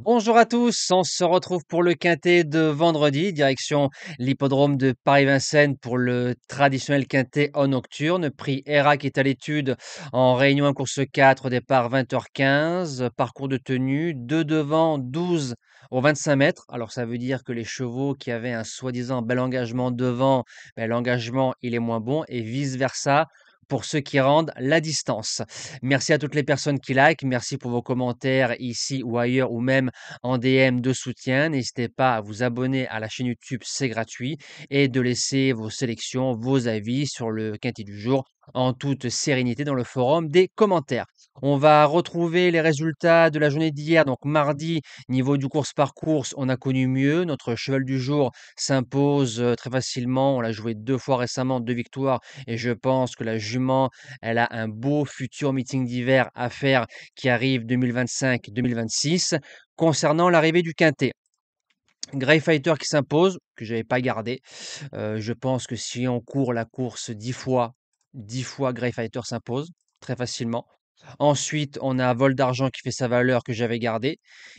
Bonjour à tous, on se retrouve pour le quintet de vendredi, direction l'hippodrome de Paris-Vincennes pour le traditionnel quintet en nocturne. Prix ERA qui est à l'étude en réunion 1 course 4, départ 20h15, parcours de tenue, 2 devant, 12 aux 25 mètres. Alors ça veut dire que les chevaux qui avaient un soi-disant bel engagement devant, l'engagement il est moins bon et vice-versa pour ceux qui rendent la distance. Merci à toutes les personnes qui like, merci pour vos commentaires ici ou ailleurs ou même en DM de soutien. N'hésitez pas à vous abonner à la chaîne YouTube, c'est gratuit, et de laisser vos sélections, vos avis sur le quintet du jour en toute sérénité dans le forum des commentaires. On va retrouver les résultats de la journée d'hier, donc mardi, niveau du course par course, on a connu mieux. Notre cheval du jour s'impose très facilement. On l'a joué 2 fois récemment, 2 victoires, et je pense que la jument, elle a un beau futur meeting d'hiver à faire qui arrive 2025-2026. Concernant l'arrivée du quintet, Grey Fighter qui s'impose, que j'avais pas gardé. Je pense que si on court la course 10 fois, 10 fois Grey Fighter s'impose très facilement. Ensuite, on a Vol d'argent qui fait sa valeur que j'avais gardé.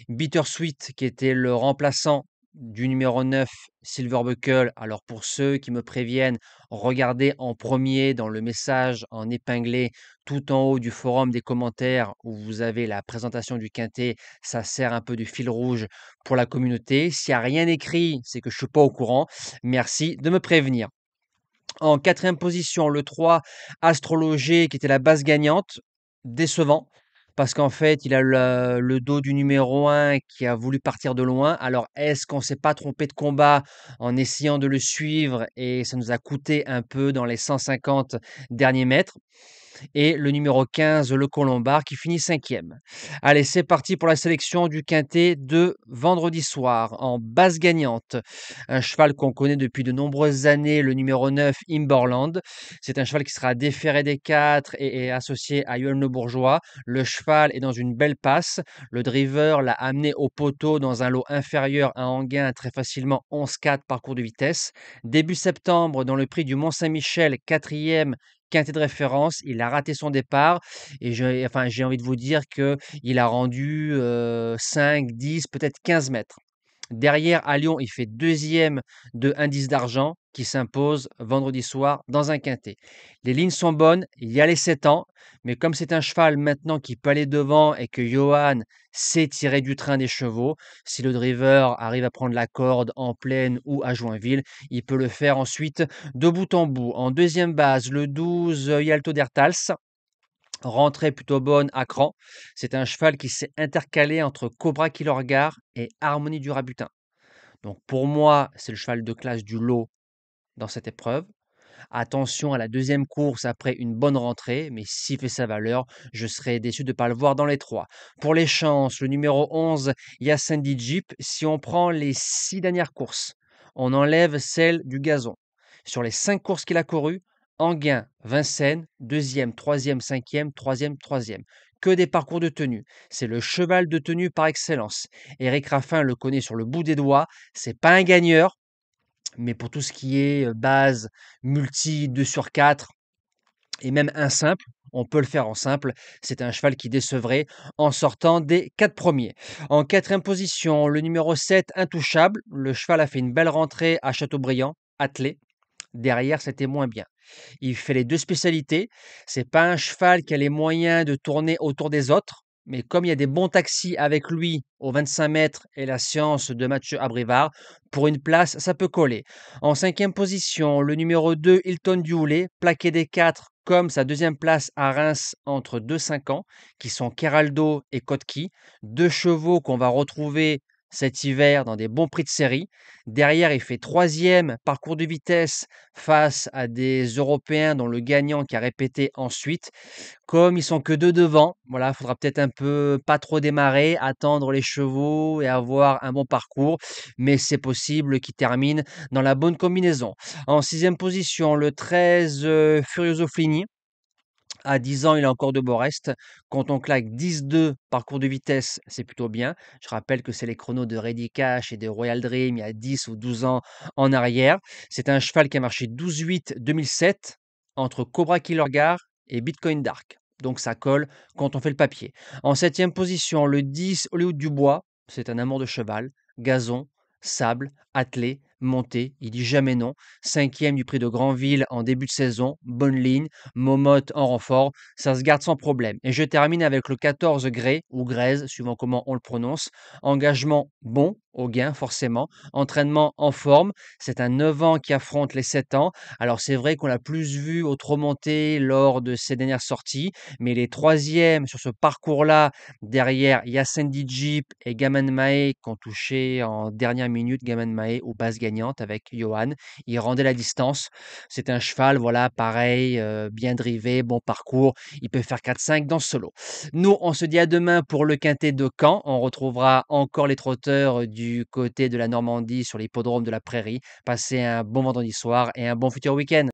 Bittersweet qui était le remplaçant du numéro 9 Silver Buckle. Alors pour ceux qui me préviennent, regardez en premier dans le message en épinglé tout en haut du forum des commentaires où vous avez la présentation du quintet. Ça sert un peu de fil rouge pour la communauté. S'il n'y a rien écrit, c'est que je ne suis pas au courant. Merci de me prévenir. En quatrième position, le 3 Astrologie, qui était la base gagnante. Décevant, parce qu'en fait, il a le dos du numéro 1 qui a voulu partir de loin. Alors, est-ce qu'on s'est pas trompé de combat en essayant de le suivre et ça nous a coûté un peu dans les 150 derniers mètres? Et le numéro 15, le Colombard, qui finit cinquième. Allez, c'est parti pour la sélection du quintet de vendredi soir en base gagnante. Un cheval qu'on connaît depuis de nombreuses années, le numéro 9, Imberland. C'est un cheval qui sera déféré des 4 et associé à Yoann Le Bourgeois. Le cheval est dans une belle passe. Le driver l'a amené au poteau dans un lot inférieur à Anguin très facilement 11-4 parcours de vitesse. Début septembre, dans le prix du Mont-Saint-Michel, quatrième quintet de référence, il a raté son départ et j'ai envie de vous dire qu'il a rendu 5, 10, peut-être 15 mètres. Derrière, à Lyon, il fait deuxième de Indice d'argent qui s'impose vendredi soir dans un quintet. Les lignes sont bonnes, il y a les 7 ans, mais comme c'est un cheval maintenant qui peut aller devant et que Johan sait tirer du train des chevaux, si le driver arrive à prendre la corde en plaine ou à Joinville, il peut le faire ensuite de bout en bout. En deuxième base, le 12 Yalto d'Ertals. Rentrée plutôt bonne à cran. C'est un cheval qui s'est intercalé entre Cobra Killer et Harmonie du Rabutin. Donc pour moi, c'est le cheval de classe du lot dans cette épreuve. Attention à la deuxième course après une bonne rentrée, mais s'il fait sa valeur, je serais déçu de ne pas le voir dans les 3. Pour les chances, le numéro 11, Yacendi Jeep, si on prend les 6 dernières courses, on enlève celle du gazon. Sur les 5 courses qu'il a courues, Anguin, Vincennes, deuxième, troisième, cinquième, troisième, troisième. Que des parcours de tenue. C'est le cheval de tenue par excellence. Eric Raffin le connaît sur le bout des doigts. C'est pas un gagneur, mais pour tout ce qui est base, multi 2 sur 4 et même un simple, on peut le faire en simple. C'est un cheval qui décevrait en sortant des 4 premiers. En quatrième position, le numéro 7, Intouchable. Le cheval a fait une belle rentrée à Châteaubriand, attelé. Derrière, c'était moins bien. Il fait les 2 spécialités. C'est pas un cheval qui a les moyens de tourner autour des autres, mais comme il y a des bons taxis avec lui aux 25 mètres et la science de Mathieu Abrivard, pour une place, ça peut coller. En cinquième position, le numéro 2, Hilton Dioulé, plaqué des 4 comme sa deuxième place à Reims entre 2 5 ans, qui sont Keraldo et Kotki, 2 chevaux qu'on va retrouver cet hiver dans des bons prix de série. Derrière, il fait troisième parcours de vitesse face à des Européens dont le gagnant qui a répété ensuite. Comme ils sont que 2 devant, voilà, il faudra peut-être un peu pas trop démarrer, attendre les chevaux et avoir un bon parcours, mais c'est possible qu'ils terminent dans la bonne combinaison. En sixième position, le 13 Furioso Flini. À 10 ans, il a encore de beaux restes. Quand on claque 10-2 parcours de vitesse, c'est plutôt bien. Je rappelle que c'est les chronos de Ready Cash et de Royal Dream il y a 10 ou 12 ans en arrière. C'est un cheval qui a marché 12-8 2007 entre Cobra Killer Gar et Bitcoin Dark. Donc ça colle quand on fait le papier. En septième position, le 10 Hollywood Dubois. C'est un amour de cheval. Gazon, sable, attelé, monté. Il dit jamais non. Cinquième du prix de Granville en début de saison. Bonne ligne. Momotte en renfort, ça se garde sans problème. Et je termine avec le 14 Grey ou Grèze, suivant comment on le prononce. Engagement bon, au gain forcément. Entraînement en forme. C'est un 9 ans qui affronte les 7 ans. Alors c'est vrai qu'on l'a plus vu au trot monté lors de ses dernières sorties, mais les troisièmes sur ce parcours-là, derrière Yacendi Jeep et Gaman Mae, qui ont touché en dernière minute Gaman Mae aux bases gagnantes avec Johan. Il rendait la distance. C'est un cheval, voilà, pareil, bien drivé, bon parcours. Il peut faire 4-5 dans ce solo. Nous, on se dit à demain pour le quintet de Caen. On retrouvera encore les trotteurs du côté de la Normandie sur l'hippodrome de la Prairie. Passez un bon vendredi soir et un bon futur week-end.